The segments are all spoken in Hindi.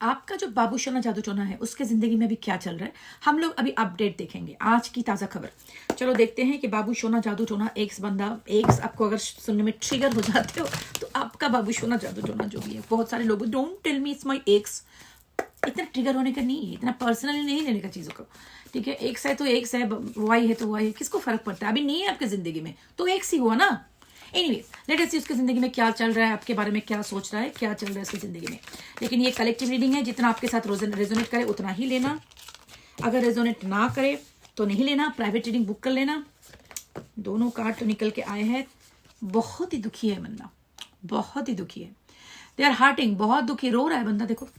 आपका जो बाबू सोना जादू टोना है उसके जिंदगी में अभी क्या चल रहा है, हम लोग अभी अपडेट देखेंगे। आज की ताजा खबर, चलो देखते हैं कि बाबू सोना जादू टोना एक्स बंदा, एक्स आपको अगर सुनने में ट्रिगर हो जाते हो तो आपका बाबू सोना जादू टोना जो भी है, बहुत सारे लोग don't tell me it's my ex, इतना ट्रिगर होने का नहीं है, इतना पर्सनली नहीं लेने का चीजों को, ठीक है। एक्स है तो एक्स है, वाई है तो वाई है, किसको फर्क पड़ता है, अभी नहीं है आपकी जिंदगी में तो एक्स ही हुआ ना। एनीवेज लेट अस सी उसकी जिंदगी में क्या चल रहा है, आपके बारे में क्या सोच रहा है, क्या चल रहा है उसकी जिंदगी में। लेकिन ये कलेक्टिव रीडिंग है, जितना आपके साथ रेजोनेट करे उतना ही लेना, अगर रेजोनेट ना करे तो नहीं लेना, प्राइवेट रीडिंग बुक कर लेना। दोनों कार्ड तो निकल के आए हैं, बहुत ही दुखी है बंदा, बहुत ही दुखी है, दे आर हार्टिंग, बहुत दुखी, रो रहा है बंदा, देखो,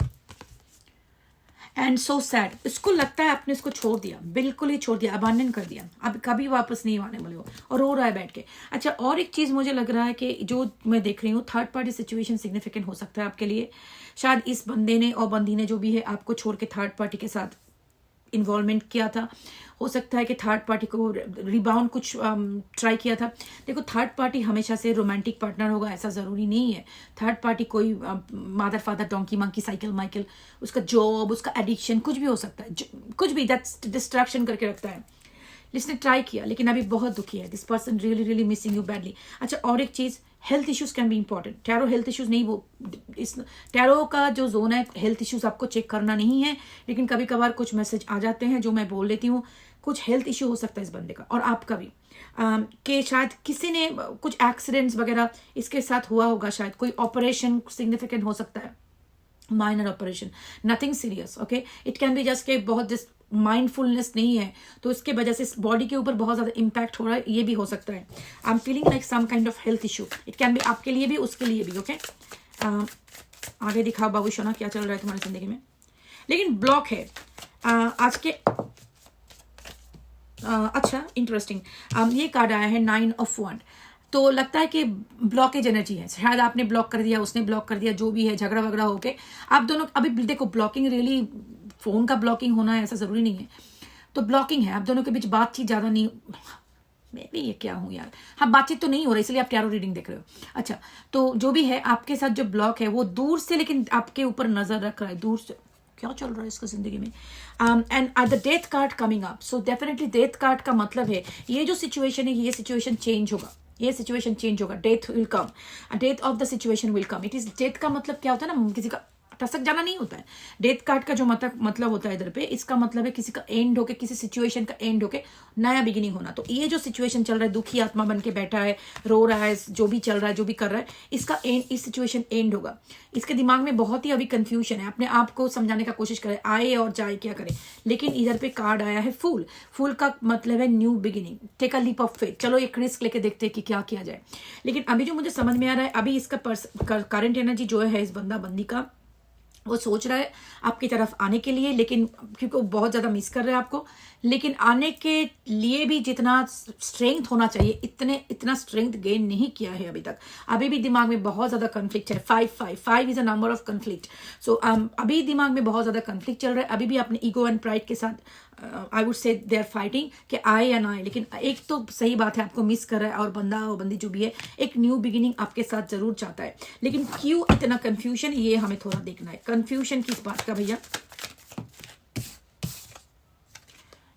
एंड सो सैड। इसको लगता है आपने इसको छोड़ दिया, बिल्कुल ही छोड़ दिया, अबांडन कर दिया, अब कभी वापस नहीं आने वाले हो, और रो रहा है बैठ के। अच्छा, और एक चीज मुझे लग रहा है कि जो मैं देख रही हूँ, थर्ड पार्टी सिचुएशन सिग्निफिकेंट हो सकता है आपके लिए। शायद इस बंदे ने और बंदी ने जो भी है आपको छोड़ के थर्ड पार्टी के साथ इन्वॉल्वमेंट किया था। हो सकता है कि थर्ड पार्टी को रिबाउंड कुछ ट्राई किया था। देखो, थर्ड पार्टी हमेशा से रोमांटिक पार्टनर होगा ऐसा ज़रूरी नहीं है। थर्ड पार्टी कोई मादर फादर डोंकी मंकी साइकिल माइकिल, उसका जॉब, उसका एडिक्शन, कुछ भी हो सकता है, कुछ भी दैट्स डिस्ट्रैक्शन करके रखता है। जिसने ट्राई किया लेकिन अभी बहुत दुखी है, this person really really missing you badly. अच्छा, और एक चीज़, health issues can be important. Tarot health issues नहीं, वो इस टैरो का जो जोन है हेल्थ इश्यूज आपको चेक करना नहीं है, लेकिन कभी कभार कुछ मैसेज आ जाते हैं जो मैं बोल लेती हूँ। कुछ हेल्थ इश्यू हो सकता है इस बंदे का और आपका भी, कि शायद किसी ने कुछ एक्सीडेंट्स वगैरह इसके साथ हुआ होगा, शायद कोई ऑपरेशन सिग्निफिकेंट हो सकता है, minor operation, nothing serious, okay. It can be just के बहुत जिस माइंडफुलनेस नहीं है तो इसके वजह से बॉडी के ऊपर बहुत ज्यादा इम्पैक्ट हो रहा है, ये भी हो सकता है। I am feeling like some kind of health issue, it can be आपके लिए भी उसके लिए भी, ओके। आगे दिखाओ बाबू सोना क्या चल रहा है तुम्हारी जिंदगी में। लेकिन ब्लॉक है आज के, अच्छा इंटरेस्टिंग, ये कार्ड आया है 9 ऑफ वॉन्ड, तो लगता है कि ब्लॉकेज एनर्जी है, शायद आपने ब्लॉक कर दिया, उसने ब्लॉक कर दिया, जो भी है झगड़ा वगड़ा होके आप दोनों, अभी देखो ब्लॉकिंग रियली फोन का ब्लॉकिंग होना है ऐसा जरूरी नहीं है, तो ब्लॉकिंग है, आप दोनों के बीच बातचीत ज्यादा नहीं, मैं भी ये क्या हूं यार, हाँ बातचीत तो नहीं हो रही इसलिए आप टैरो रीडिंग देख रहे हो। अच्छा, तो जो भी है आपके साथ जो ब्लॉक है वो दूर से लेकिन आपके ऊपर नजर रख रहा है, दूर से क्या चल रहा है इसका जिंदगी में। And the death card coming up, so definitely death card का मतलब है ये जो सिचुएशन है ये सिचुएशन चेंज होगा, ये सिचुएशन चेंज होगा, death will come, death of the situation will come. It is, death का मतलब क्या होता है ना, किसी का टसक जाना नहीं होता है। डेथ कार्ड का जो मतलब होता है इधर पे, इसका मतलब है किसी का एंड होके, किसी सिचुएशन का एंड होके नया बिगिनिंग होना। तो ये जो सिचुएशन चल रहा है, दुखी आत्मा बन के बैठा है, रो रहा है, जो भी चल रहा है, जो भी कर रहा है, इसका एंड, इस सिचुएशन एंड होगा। इसके दिमाग में बहुत ही अभी कंफ्यूजन है, अपने आप को समझाने का कोशिश करे, आए और जाए क्या करे। लेकिन इधर पे कार्ड आया है फूल, फूल का मतलब है new beginning, take a leap of faith. चलो एक रिस्क लेके देखते हैं कि क्या किया जाए। लेकिन अभी जो मुझे समझ में आ रहा है, अभी इसका करंट एनर्जी जो है इस बंदा बंदी का, वो सोच रहा है आपकी तरफ आने के लिए, लेकिन क्योंकि वो बहुत ज्यादा मिस कर रहा है आपको, लेकिन आने के लिए भी जितना स्ट्रेंथ होना चाहिए इतना स्ट्रेंथ गेन नहीं किया है अभी तक। अभी भी दिमाग में बहुत ज्यादा कन्फ्लिक्ट है, 5 is a number of conflict. So अभी दिमाग में बहुत ज्यादा कन्फ्लिक्ट चल रहा है, अभी भी अपने ईगो एंड प्राइड के साथ I would say they are fighting कि आए या ना आए। लेकिन एक तो सही बात है, आपको मिस कर रहा है, और बंदा और बंदी जो भी है एक न्यू बिगिनिंग आपके साथ जरूर चाहता है। लेकिन क्यों इतना कंफ्यूजन, ये हमें थोड़ा देखना है, कंफ्यूजन किस बात का भैया।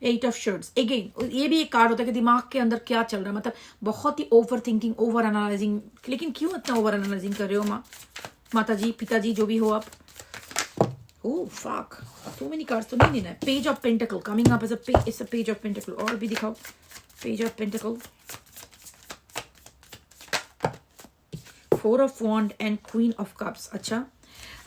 8 ऑफ शर्ट्स, अगेन ये भी एक कार्ड होता है कि दिमाग के अंदर क्या चल रहा है, मतलब बहुत ही ओवर थिंकिंग, ओवर एनालाइजिंग। लेकिन क्यों इतना ओवर एनालाइजिंग कर रहे हो माता जी, पिताजी, जो भी हो आप। Oh fuck, so many cards तो नहीं लेना है। Page of pentacle coming up as a page of pentacle, और भी दिखाओ page of pentacle, 4 of wand and queen of cups. अच्छा,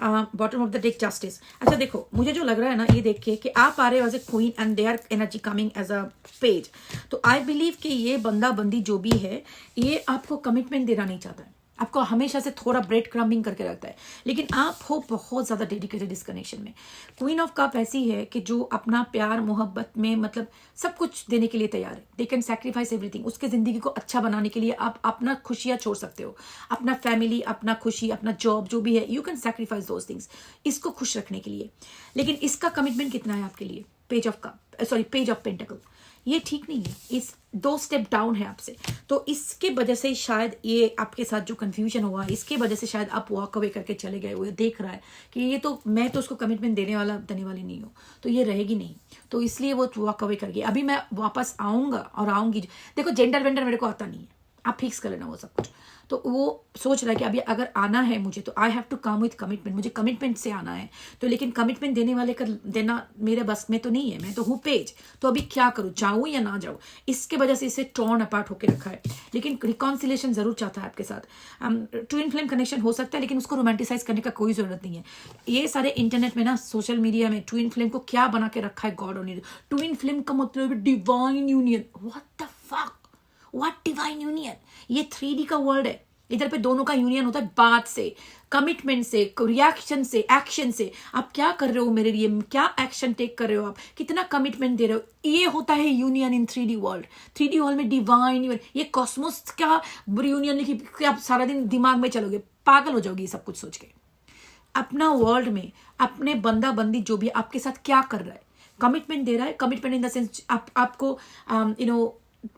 bottom of the deck justice. अच्छा देखो, मुझे जो लग रहा है ना ये देख के कि आप आ रहे हो as a queen and they are energy coming as a page, तो आई बिलीव कि ये बंदा बंदी जो भी है ये आपको कमिटमेंट देना नहीं चाहता है, आपको हमेशा से थोड़ा ब्रेड क्रम्बिंग करके रखता है, लेकिन आप हो बहुत ज्यादा डेडिकेटेड इस कनेक्शन में। क्वीन ऑफ कप ऐसी है कि जो अपना प्यार मोहब्बत में मतलब सब कुछ देने के लिए तैयार है, दे कैन सैक्रिफाइस एवरीथिंग। उसके जिंदगी को अच्छा बनाने के लिए आप अपना खुशियां छोड़ सकते हो, अपना फैमिली, अपना खुशी, अपना जॉब, जो भी है, you can sacrifice those things इसको खुश रखने के लिए। लेकिन इसका कमिटमेंट कितना है आपके लिए, page of cup, sorry page of pentacle, ये ठीक नहीं है, इस 2 स्टेप डाउन है आपसे। तो इसके वजह से शायद ये आपके साथ जो कंफ्यूजन हुआ, इसके वजह से शायद आप वॉक अवे करके चले गए। वो देख रहा है कि ये तो मैं तो उसको कमिटमेंट देने वाली नहीं हूँ, तो ये रहेगी नहीं, तो इसलिए वो वॉक अवे कर गई। अभी मैं वापस आऊँगा और आऊँगी। देखो जेंडर वेंडर मेरे को आता नहीं है, आप फिक्स कर लेना वो सब कुछ। तो वो सोच रहा है कि अभी अगर आना है मुझे तो I have to come with commitment, मुझे कमिटमेंट से आना है। तो लेकिन कमिटमेंट देने वाले का देना मेरे बस में तो नहीं है, मैं तो हूँ पेज। तो अभी क्या करूँ, जाऊँ या ना जाऊँ, इसके वजह से इसे टॉर्न अपार्ट होकर रखा है। लेकिन रिकॉन्सिलेशन जरूर चाहता है आपके साथ। ट्विन फ्लेम कनेक्शन हो सकता है, लेकिन उसको रोमांटिसाइज करने का कोई जरूरत नहीं है। ये सारे इंटरनेट में ना, सोशल मीडिया में ट्विन फ्लेम को क्या बना के रखा है, गॉड ओनली। ट्विन फ्लेम का मतलब divine union. What the fuck, what divine union? ये 3D का वर्ल्ड है। इधर पे दोनों का यूनियन होता है बात से, कमिटमेंट से, रिएक्शन से, एक्शन से। आप क्या कर रहे हो मेरे लिए, क्या एक्शन टेक कर रहे हो, आप कितना कमिटमेंट दे रहे हो, ये होता है union in 3D world. 3D world में डिवाइन यूनियन, ये कॉस्मोस का यूनियन लिखी कि आप सारा दिन दिमाग में चलोगे, पागल हो जाओगे ये सब कुछ सोच के। अपना वर्ल्ड में अपने बंदा बंदी जो भी आपके साथ क्या कर रहा है, कमिटमेंट दे रहा है। कमिटमेंट इन द सेंस आपको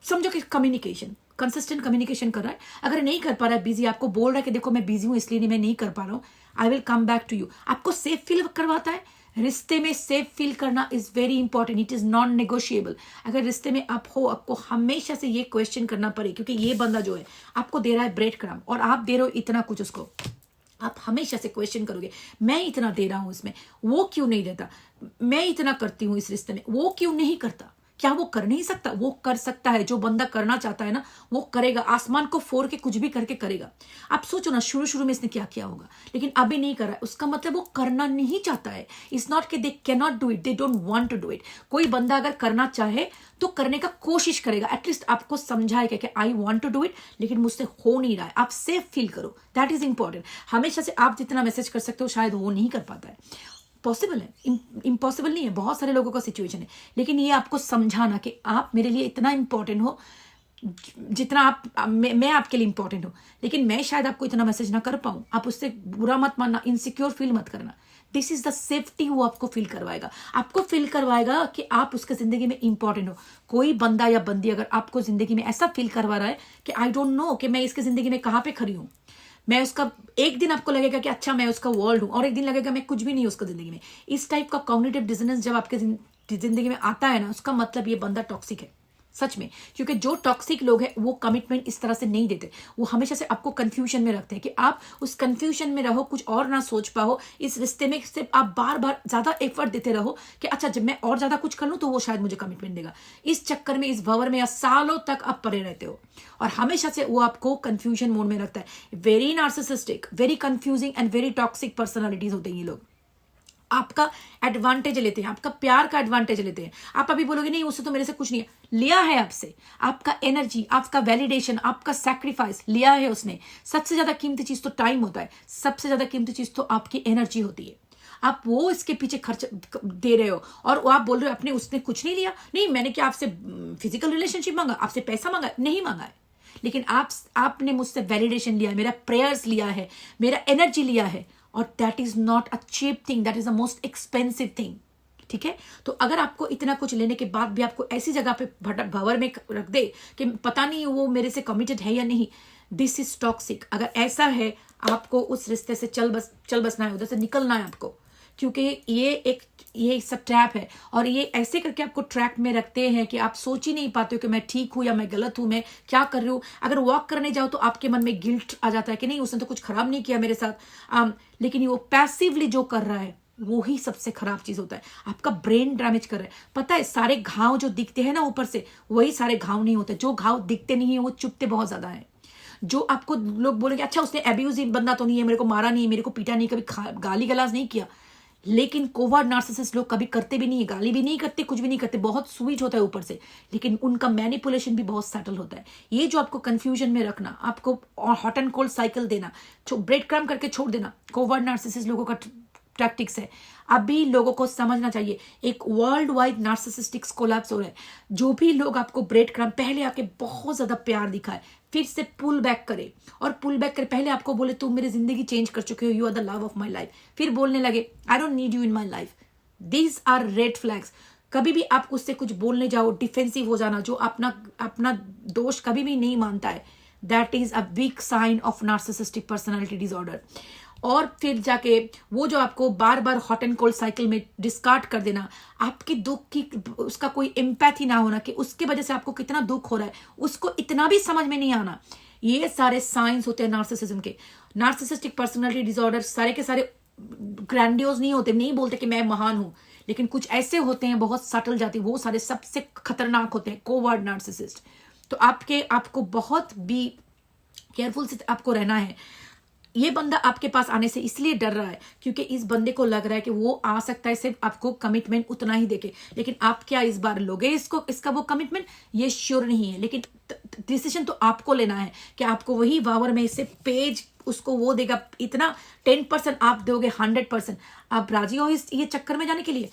समझो कि कम्युनिकेशन, कंसिस्टेंट कम्युनिकेशन कर रहा है। अगर नहीं कर पा रहा है, बिजी, आपको बोल रहा है कि देखो मैं बिजी हूं इसलिए मैं नहीं कर पा रहा हूँ, I will come back to you. आपको सेफ फील करवाता है। रिश्ते में सेफ फील करना is very important, it is non negotiable. अगर रिश्ते में आप हो, आपको हमेशा से ये क्वेश्चन करना पड़े, क्योंकि ये बंदा जो है आपको दे रहा है ब्रेड क्रम्ब और आप दे रहे हो इतना कुछ उसको, आप हमेशा से क्वेश्चन करोगे, मैं इतना दे रहा हूं इसमें, वो क्यों नहीं देता, मैं इतना करती हूं इस रिश्ते में, वो क्यों नहीं करता। क्या वो कर नहीं सकता? वो कर सकता है। जो बंदा करना चाहता है ना, वो करेगा, आसमान को फोड़ के कुछ भी करके करेगा। आप सोचो ना, शुरू शुरू में इसने क्या किया होगा, लेकिन अभी नहीं कर रहा है, उसका मतलब वो करना नहीं चाहता है। इट्स नॉट कि they can not do it, they don't want to do it. कोई बंदा अगर करना चाहे तो करने का कोशिश करेगा, एटलीस्ट आपको समझाएगा कि I want to do it, लेकिन मुझसे हो नहीं रहा है। आप सेफ फील करो, दैट इज इंपॉर्टेंट। हमेशा से आप जितना मैसेज कर सकते हो शायद वो नहीं कर पाता है। पॉसिबल है, इम्पॉसिबल नहीं है, बहुत सारे लोगों का सिचुएशन है। लेकिन ये आपको समझाना कि आप मेरे लिए इतना इंपॉर्टेंट हो जितना आप मैं आपके लिए इंपॉर्टेंट हूँ, लेकिन मैं शायद आपको इतना मैसेज ना कर पाऊँ। आप उससे बुरा मत मानना, इनसिक्योर फील मत करना। दिस इज द सेफ्टी, वो आपको फील करवाएगा। आपको फील करवाएगा कि आप उसके जिंदगी में इंपॉर्टेंट हो। कोई बंदा या बंदी अगर आपको जिंदगी में ऐसा फील करवा रहा है कि आई डोंट नो कि मैं इसके जिंदगी में कहाँ पे खड़ी हूँ, मैं उसका, एक दिन आपको लगेगा कि अच्छा मैं उसका वर्ल्ड हूं, और एक दिन लगेगा मैं कुछ भी नहीं उसका जिंदगी में। इस टाइप का कॉग्निटिव डिसोनेंस जब आपके जिंदगी में आता है ना, उसका मतलब ये बंदा टॉक्सिक है सच में। क्योंकि जो टॉक्सिक लोग हैं वो कमिटमेंट इस तरह से नहीं देते, वो हमेशा से आपको कंफ्यूजन में रखते हैं कि आप उस कंफ्यूजन में रहो, कुछ और ना सोच पाओ। इस रिश्ते में सिर्फ आप बार बार ज्यादा एफर्ट देते रहो कि अच्छा जब मैं और ज्यादा कुछ कर लूं तो वो शायद मुझे कमिटमेंट देगा। इस चक्कर में, इस भंवर में या सालों तक आप पड़े रहते हो, और हमेशा से वो आपको कंफ्यूजन मोड में रखता है। Very narcissistic, very confusing and very toxic personalities होते हैं ये लोग। आपका एडवांटेज लेते हैं, आपका प्यार का एडवांटेज लेते हैं। आप अभी बोलोगे नहीं उससे तो मेरे से कुछ नहीं है, लिया है आपसे, आपका एनर्जी, आपका वैलिडेशन, आपका सैक्रिफाइस लिया है उसने। सबसे ज्यादा कीमती चीज तो टाइम होता है, सबसे ज्यादा कीमती चीज तो आपकी एनर्जी होती है। आप वो इसके पीछे खर्च दे रहे हो और आप बोल रहे हो अपने, उसने कुछ नहीं लिया। नहीं, मैंने क्या आपसे फिजिकल रिलेशनशिप मांगा, आपसे पैसा मांगा? नहीं मांगा है, लेकिन आपने मुझसे वैलिडेशन लिया है, मेरा प्रेयर्स लिया है, मेरा एनर्जी लिया है, और that is not a cheap thing, that is the most expensive thing. ठीक है, तो अगर आपको इतना कुछ लेने के बाद भी आपको ऐसी जगह पे भंवर में रख दे कि पता नहीं वो मेरे से कमिटेड है या नहीं, दिस इज टॉक्सिक। अगर ऐसा है, आपको उस रिश्ते से चल बसना है, उधर से निकलना है आपको, क्योंकि ये सब ट्रैप है। और ये ऐसे करके आपको ट्रैक में रखते हैं कि आप सोच ही नहीं पाते हो कि मैं ठीक हूं या मैं गलत हूं, मैं क्या कर रही हूं। अगर वॉक करने जाओ तो आपके मन में गिल्ट आ जाता है कि नहीं उसने तो कुछ खराब नहीं किया मेरे साथ। लेकिन वो पैसिवली जो कर रहा है वो ही सबसे खराब चीज होता है। आपका ब्रेन डैमेज कर रहा है। पता है, सारे घाव जो दिखते हैं ना ऊपर से, वही सारे घाव नहीं होते। जो घाव दिखते नहीं है वो चुपते बहुत ज्यादा है। जो आपको लोग बोलेंगे अच्छा उसने एब्यूजिव बंदा तो नहीं है, मेरे को मारा नहीं, मेरे को पीटा नहीं, कभी गाली गलाज नहीं किया, लेकिन कोवर्ड नार्सिसिस्ट लोग कभी करते भी नहीं है, गाली भी नहीं करते, कुछ भी नहीं करते, बहुत स्वीट होता है ऊपर से, लेकिन उनका मैनिपुलेशन भी बहुत सटल होता है। ये जो आपको कंफ्यूजन में रखना, आपको हॉट एंड कोल्ड साइकिल देना, ब्रेड क्रम्ब करके छोड़ देना, कोवर्ड नार्सिसिस्ट लोगों का टैक्टिक्स है। अभी लोगों को समझना चाहिए, एक वर्ल्ड वाइड नार्सिसिस्टिक कोलैप्स हो रहा है। जो भी लोग आपको ब्रेड क्रम्ब पहले आके बहुत ज्यादा प्यार दिखाए, फिर से पुल बैक करे, और पुल बैक करे, पहले आपको बोले तुम मेरी जिंदगी चेंज कर चुके हो, you are the love of my life, फिर बोलने लगे I don't need you in my life. These are red flags. कभी भी आप उससे कुछ बोलने जाओ, डिफेंसिव हो जाना, जो अपना दोष कभी भी नहीं मानता है, that is a weak sign of narcissistic personality disorder. और फिर जाके वो जो आपको बार बार हॉट एंड कोल्ड साइकिल में डिस्कार्ड कर देना, आपकी दुख की उसका कोई एम्पैथी ना होना कि उसके वजह से आपको कितना दुख हो रहा है, उसको इतना भी समझ में नहीं आना, ये सारे साइंस होते हैं नार्सिसिज्म के। नार्सिसिस्टिक पर्सनालिटी डिसऑर्डर सारे के सारे ग्रैंडियोज नहीं होते, नहीं बोलते कि मैं महान हूं, लेकिन कुछ ऐसे होते हैं बहुत सटल जाते हैं, वो सारे सबसे खतरनाक होते हैं, कोवर्ड नार्सिसिस्ट। तो आपको बहुत भी केयरफुल से आपको रहना है। ये बंदा आपके पास आने से इसलिए डर रहा है क्योंकि इस बंदे को लग रहा है कि वो आ सकता है सिर्फ आपको कमिटमेंट उतना ही देके, लेकिन आप क्या इस बार लोगे इसका वो कमिटमेंट, ये श्योर नहीं है। लेकिन डिसीजन तो आपको लेना है कि आपको वही वावर में इससे पेज उसको वो देगा इतना 10%, आप दोगे 100%। आप राजी हो ये चक्कर में जाने के लिए?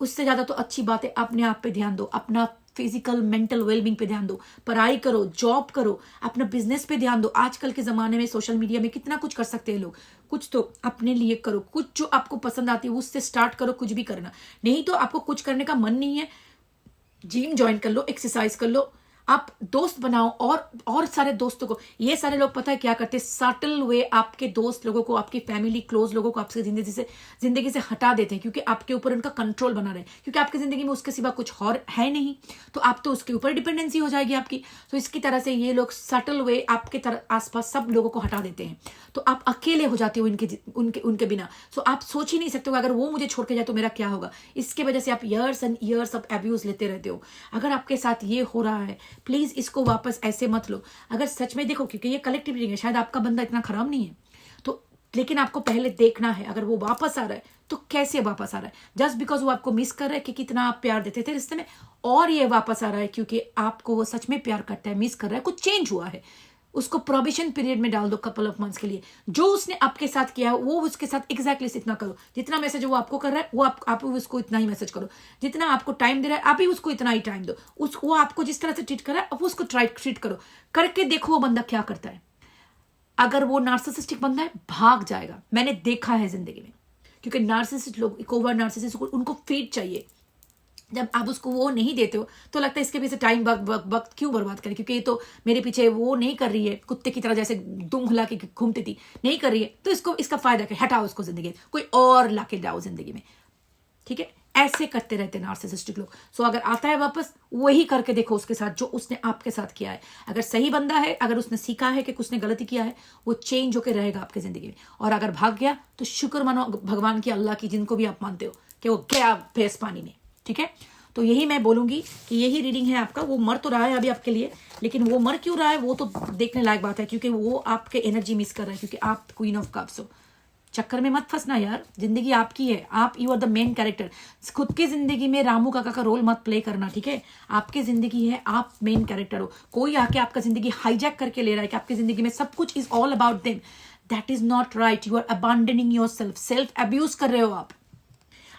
उससे ज्यादा तो अच्छी बात है अपने आप पे ध्यान दो, अपना फिजिकल मेंटल वेलबींग पे ध्यान दो, पढ़ाई करो, जॉब करो, अपना बिजनेस पे ध्यान दो। आजकल के जमाने में सोशल मीडिया में कितना कुछ कर सकते हैं लोग, कुछ तो अपने लिए करो, कुछ जो आपको पसंद आती है उससे स्टार्ट करो, कुछ भी करना। नहीं तो आपको कुछ करने का मन नहीं है, जिम ज्वाइन कर लो, एक्सरसाइज कर लो, आप दोस्त बनाओ और सारे दोस्तों को। ये सारे लोग पता है क्या करते हैं, सटल वे आपके दोस्त लोगों को, आपकी फैमिली क्लोज लोगों को आपसे जिंदगी से हटा देते हैं, क्योंकि आपके ऊपर उनका कंट्रोल बना रहे, क्योंकि आपकी जिंदगी में उसके सिवा कुछ और है नहीं, तो आप तो उसके ऊपर डिपेंडेंसी हो जाएगी आपकी। तो इसकी तरह से ये लोग सटल वे आपके आसपास सब लोगों को हटा देते हैं, तो आप अकेले हो जाते हो उनके बिना। सो आप सोच ही नहीं सकते हो अगर वो मुझे छोड़ के जाए तो मेरा क्या होगा। इसके वजह से आप years and years of abuse लेते रहते हो। अगर आपके साथ ये हो रहा है, प्लीज इसको वापस ऐसे मत लो। अगर सच में देखो, क्योंकि ये कलेक्टिव रीडिंग है, शायद आपका बंदा इतना खराब नहीं है, तो लेकिन आपको पहले देखना है अगर वो वापस आ रहा है तो कैसे वापस आ रहा है। जस्ट बिकॉज वो आपको मिस कर रहा है कि कितना आप प्यार देते थे रिश्ते में, और ये वापस आ रहा है क्योंकि आपको वो सच में प्यार करता है, मिस कर रहा है, कुछ चेंज हुआ है। उसको प्रोबेशन पीरियड में डाल दो कपल ऑफ मंथ्स के लिए। जो उसने आपके साथ किया है वो उसके साथ एग्जैक्टली इतना करो, जितना मैसेज वो आपको कर रहा है वो आप उसको इतना ही मैसेज करो, जितना आपको टाइम दे रहा है आप ही उसको इतना ही टाइम दो। वो आपको जिस तरह से ट्रीट कर रहा है आप उसको ट्रीट करो, करके देखो वो बंदा क्या करता है। अगर वो नार्सिसिस्टिक बंदा है भाग जाएगा, मैंने देखा है जिंदगी में, क्योंकि नार्सिसिस्ट लोग, कोवर्ड नार्सिसिस्ट, उनको फीड चाहिए। जब आप उसको वो नहीं देते हो तो लगता है इसके पीछे टाइम वक्त क्यों बर्बाद करें, क्योंकि ये तो मेरे पीछे वो नहीं कर रही है, कुत्ते की तरह जैसे दुम हिला के घूमती थी, नहीं कर रही है, तो इसका फायदा क्या, हटाओ उसको जिंदगी में, कोई और लाके जाओ जिंदगी में। ठीक है, ऐसे करते रहते हैं नार्सिसिस्टिक लोग। सो अगर आता है वापस, वही करके देखो उसके साथ जो उसने आपके साथ किया है। अगर सही बंदा है, अगर उसने सीखा है कि उसने गलती किया है, वो चेंज होकर रहेगा आपकी जिंदगी में। और अगर भाग गया तो शुक्र मानो भगवान की, अल्लाह की, जिनको भी आप मानते हो, कि वो गया भैंस पानी में। ठीक है, तो यही मैं बोलूंगी कि यही रीडिंग है आपका। वो मर तो रहा है अभी आपके लिए, लेकिन वो मर क्यों रहा है वो तो देखने लायक बात है, क्योंकि वो आपके एनर्जी मिस कर रहा है, क्योंकि आप क्वीन ऑफ कप्स हो। चक्कर में मत फंसना यार, जिंदगी आपकी है, आप you are the main character. खुद की जिंदगी में रामू काका का रोल मत प्ले करना, ठीक है। आपकी जिंदगी है, आप मेन कैरेक्टर हो। कोई आके आपका जिंदगी हाईजैक करके ले रहा है कि आपकी जिंदगी में सब कुछ is all about them, that is not right. You are abandoning yourself, self abuse कर रहे हो आप।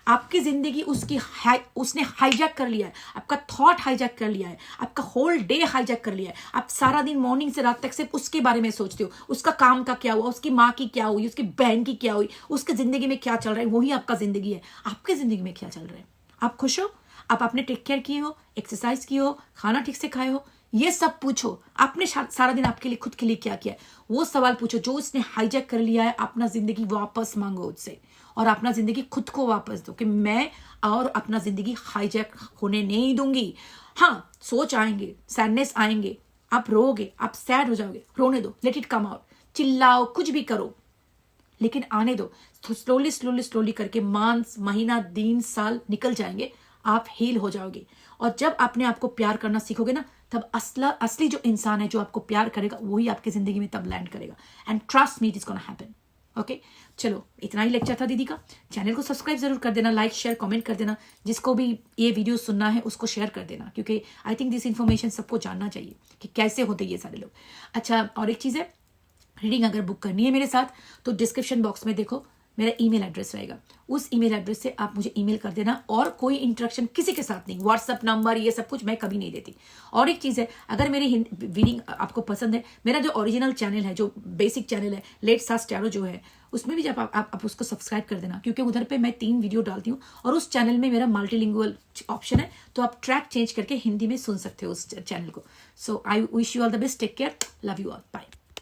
आपकी जिंदगी उसने हाईजैक कर लिया है, आपका थॉट हाईजैक कर लिया है, आपका होल डे हाईजैक कर लिया है। आप सारा दिन मॉर्निंग से रात तक सिर्फ उसके बारे में सोचते हो, उसका काम का क्या हुआ, उसकी माँ की क्या हुई, उसकी बहन की क्या हुई, उसके जिंदगी में क्या चल रहा है, वही आपका जिंदगी है। आपकी जिंदगी में क्या चल रहा है? आप खुश हो? आप आपने टेक केयर किए हो, एक्सरसाइज किए हो, खाना ठीक से खाए हो, ये सब पूछो। आपने सारा दिन आपके लिए, खुद के लिए क्या किया, वो सवाल पूछो। जो उसने हाईजैक कर लिया है, अपना जिंदगी वापस मांगो उससे, और अपना जिंदगी खुद को वापस दो कि मैं और अपना जिंदगी हाईजैक होने नहीं दूंगी। हाँ, सोच आएंगे, सैडनेस आएंगे, आप रोओगे, आप सैड हो जाओगे, रोने दो, लेट इट कम आउट, चिल्लाओ, कुछ भी करो, लेकिन आने दो। स्लोली स्लोली स्लोली करके मांस, महीना, दिन, साल निकल जाएंगे, आप हील हो जाओगे। और जब अपने आप को प्यार करना सीखोगे ना, तब असली जो इंसान है जो आपको प्यार करेगा वही आपकी जिंदगी में तब लैंड करेगा। And trust me, it is gonna happen. Okay, चलो इतना ही लेक्चर था दीदी का। चैनल को सब्सक्राइब जरूर कर देना, लाइक शेयर कमेंट कर देना। जिसको भी ये वीडियो सुनना है उसको शेयर कर देना, क्योंकि आई थिंक दिस इन्फॉर्मेशन सबको जानना चाहिए कि कैसे होते ये सारे लोग। अच्छा, और एक चीज़ है, रीडिंग अगर बुक करनी है मेरे साथ तो डिस्क्रिप्शन बॉक्स में देखो मेरा ईमेल एड्रेस रहेगा, उस ईमेल एड्रेस से आप मुझे ईमेल कर देना। और कोई इंटरेक्शन किसी के साथ नहीं, व्हाट्सअप नंबर ये सब कुछ मैं कभी नहीं देती। और एक चीज़ है, अगर मेरी रीडिंग आपको पसंद है, मेरा जो ओरिजिनल चैनल है, जो बेसिक चैनल है, लेट सास टैरो जो है, उसमें भी जब आप उसको सब्सक्राइब कर देना, क्योंकि उधर पे मैं 3 वीडियो डालती हूँ और उस चैनल में मेरा मल्टीलिंगुअल ऑप्शन है, तो आप ट्रैक चेंज करके हिंदी में सुन सकते हो उस चैनल को. So I wish you all the best, take care, love you all, bye.